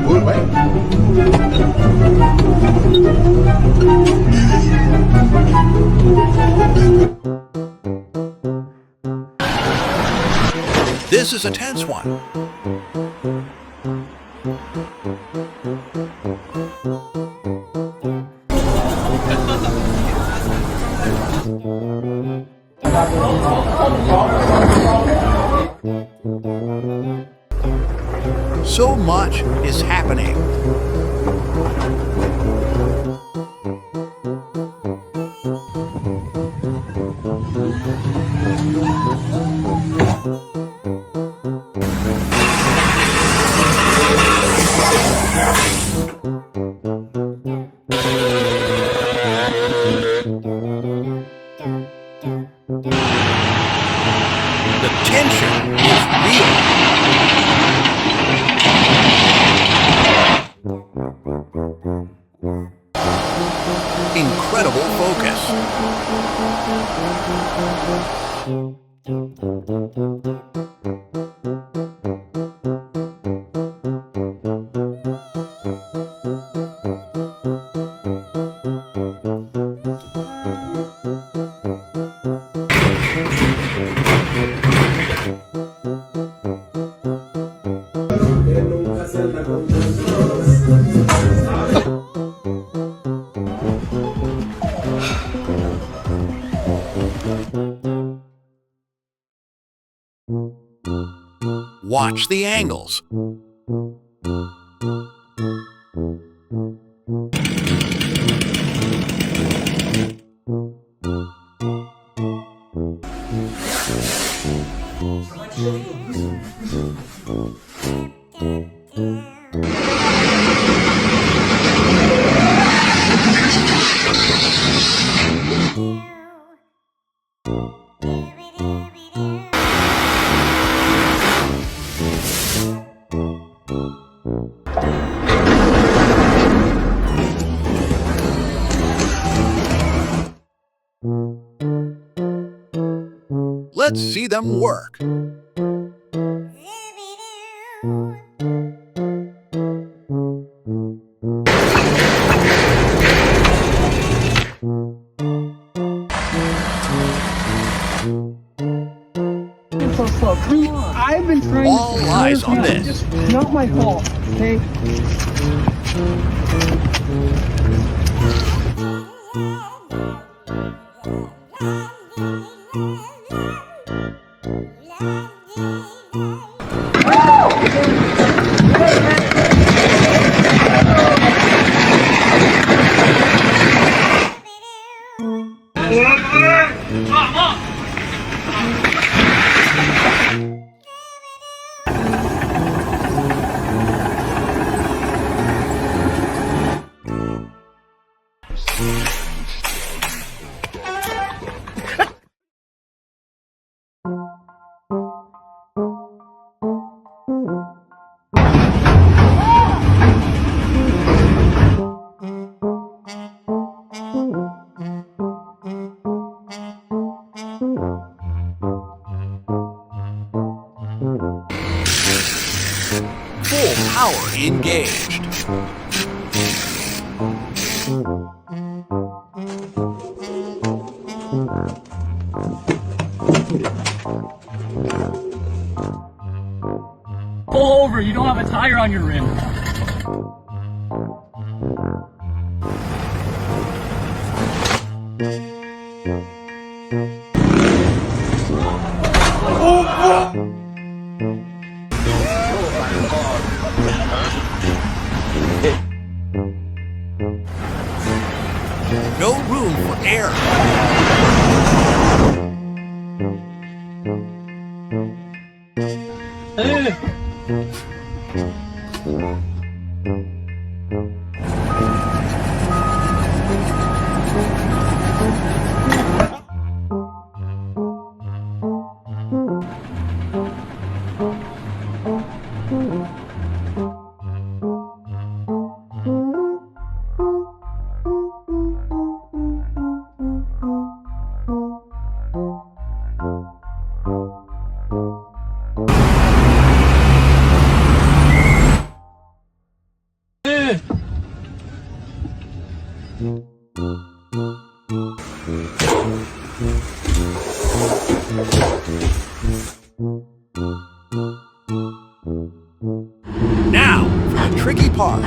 good, right? This is a tense one. So much is happening. The tension is real. Incredible focus. Watch the angles. Let's see them work. So slow. Come on. I've been trying All to eyes on this. It's not my fault, okay? Full power engaged. Pull over, you don't have a tire on your rim. No room for error. Now for the tricky part.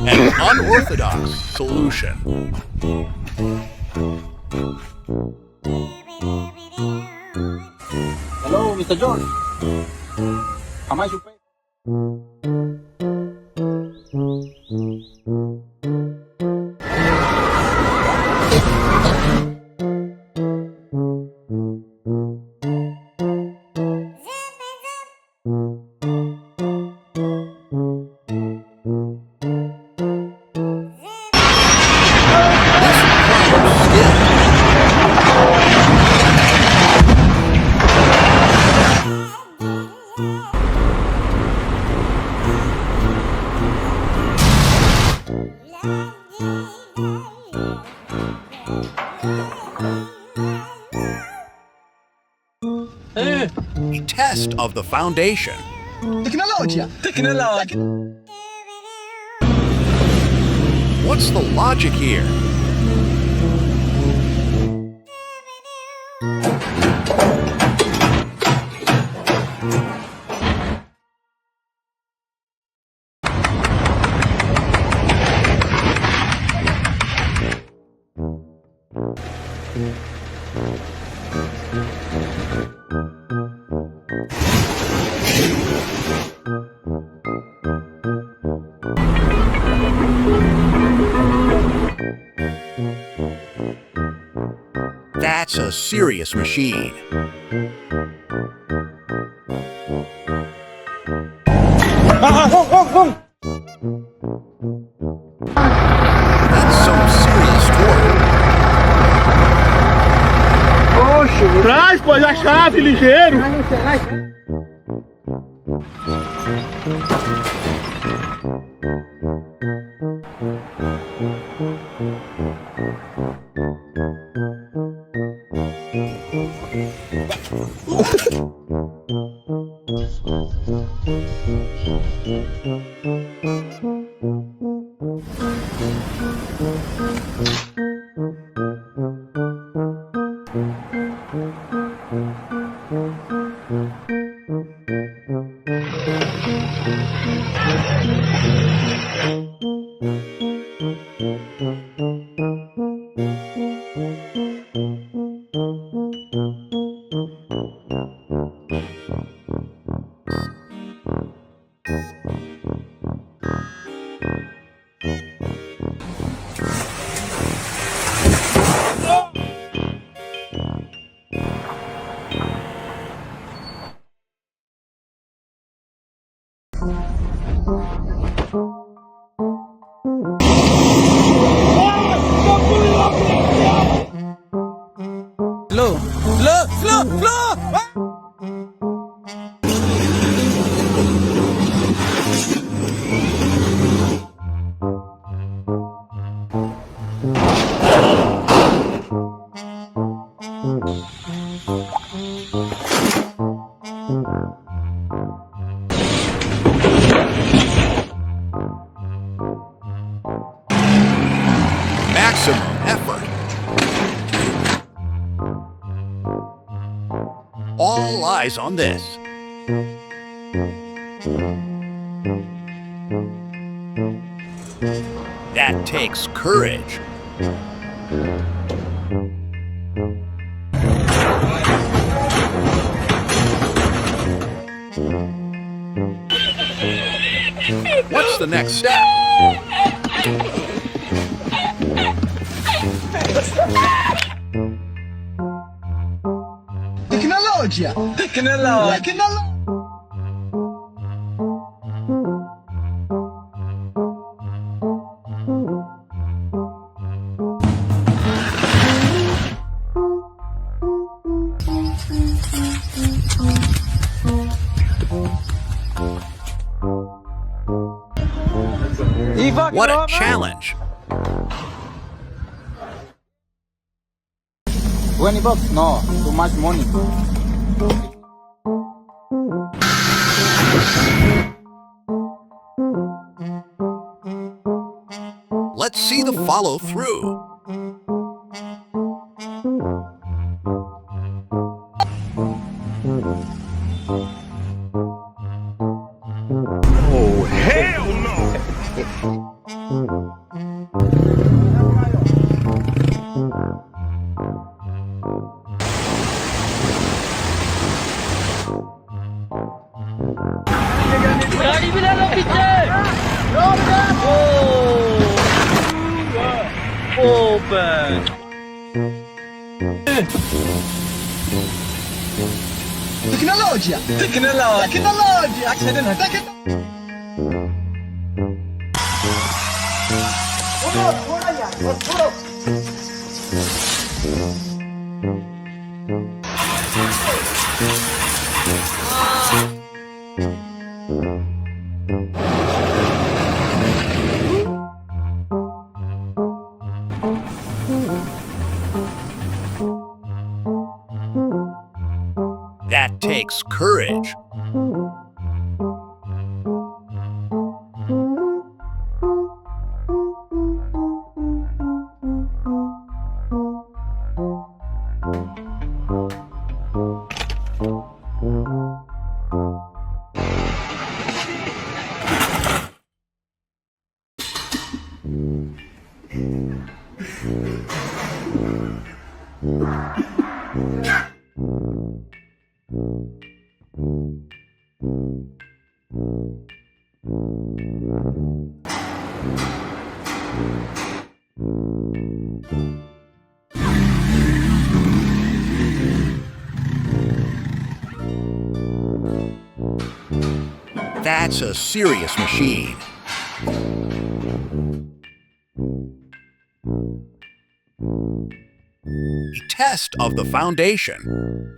An unorthodox solution. Hello, Mr. George. How much you pay? A test of the foundation. Tecnologia. What's the logic here? That's a serious machine. That's some serious torque. Traz, pois, a chave, ligeiro. Maximum effort. All eyes on this. That takes courage. What's the next step? Tecnologia. What a challenge! 20 bucks? No, too much money. Let's see the follow-through. Oh, hell no! Tecnologia! That takes courage. That's a serious machine. A test of the foundation.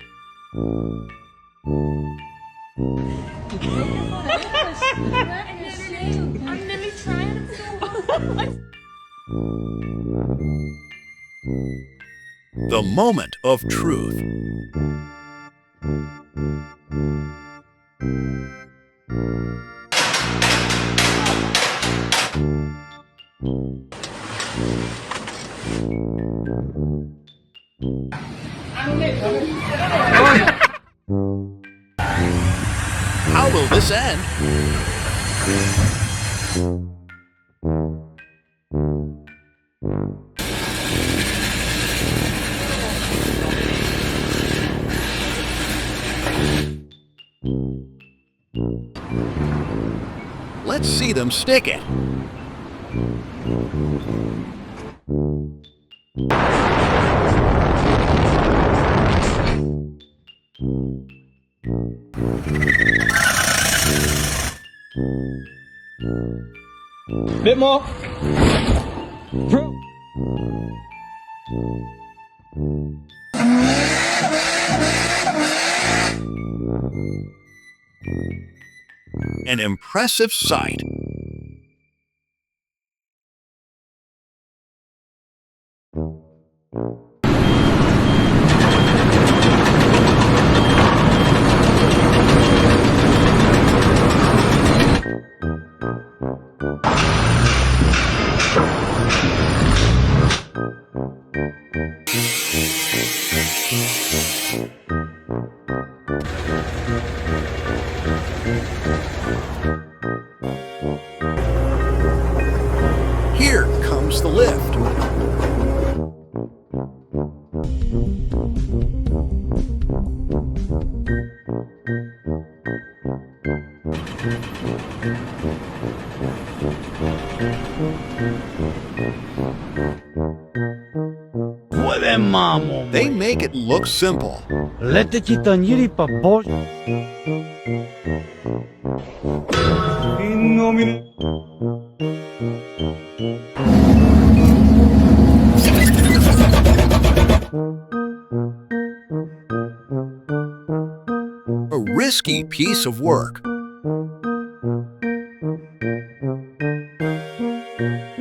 I've never tried it. The moment of truth. How will this end? Let's see them stick it. Bit more. An impressive sight. Here comes the lift. They make it look simple. A risky piece of work. Bye.